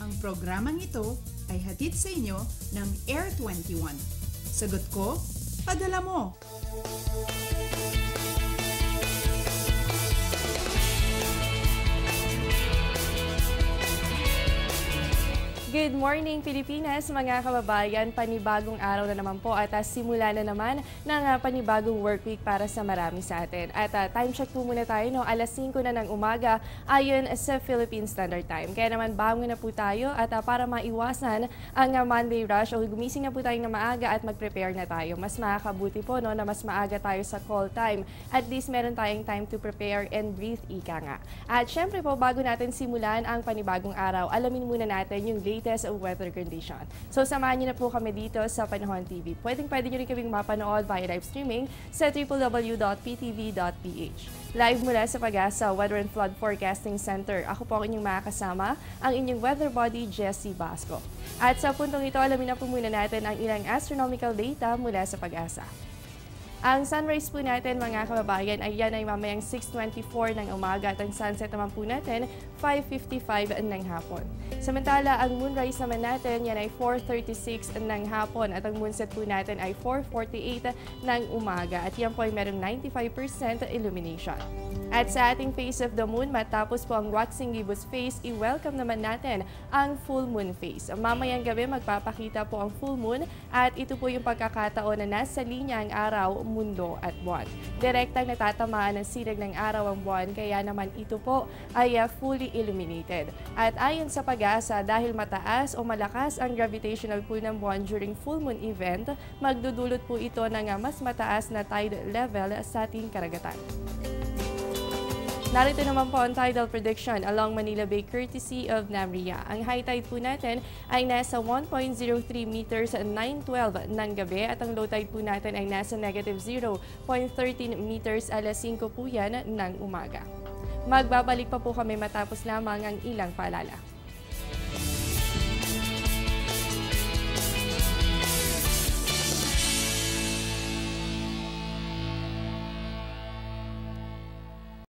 Ang programang ito ay hatid sa inyo ng Air 21. Sagot ko, padala mo! Good morning, Pilipinas, mga kababayan. Panibagong araw na naman po at simula na naman ng panibagong work week para sa marami sa atin. At time check po muna tayo, no? Alas 5 na ng umaga ayon sa Philippine Standard Time. Kaya naman bangon na po tayo at para maiwasan ang Monday rush o gumising na po tayo na maaga at mag-prepare na tayo. Mas makakabuti po, no, na mas maaga tayo sa call time. At least meron tayong time to prepare and breathe, ika nga. At syempre po, bago natin simulan ang panibagong araw, alamin muna natin yung latest weather condition. So samahan niyo na po kami dito sa Panahon TV. Pwede niyo rin kaming mapanood via live streaming sa www.ptv.ph. Live mula sa Pag-asa Weather and Flood Forecasting Center. Ako po ang inyong makakasama, ang inyong weather body, Jessie Basco. At sa puntong ito, alamin na po muna natin ang ilang astronomical data mula sa Pag-asa. Ang sunrise po natin, mga kababayan, ay yan ay mamayang 6:24 ng umaga at ang sunset naman po natin 5:55 ng hapon. Samantala, ang moonrise naman natin yan ay 4:36 ng hapon at ang moonset po natin ay 4:48 ng umaga at yan po ay merong 95% illumination. At sa ating phase of the moon, matapos po ang waxing gibbous phase, i-welcome naman natin ang full moon phase. Mamayang gabi magpapakita po ang full moon at ito po yung pagkakataon na nasa linya ang araw, mundo at buwan. Direktang natatamaan ng sinag ng araw ang buwan, kaya naman ito po ay fully illuminated. At ayon sa Pag-asa, dahil mataas o malakas ang gravitational pull ng buwan during full moon event, magdudulot po ito ng mas mataas na tide level sa ating karagatan. Narito naman po ang tidal prediction along Manila Bay courtesy of Namria. Ang high tide po natin ay nasa 1.03 meters at 9:12 ng gabi at ang low tide po natin ay nasa negative 0.13 meters alas 5 po yan ng umaga. Magbabalik pa po kami matapos lamang ang ilang paalala.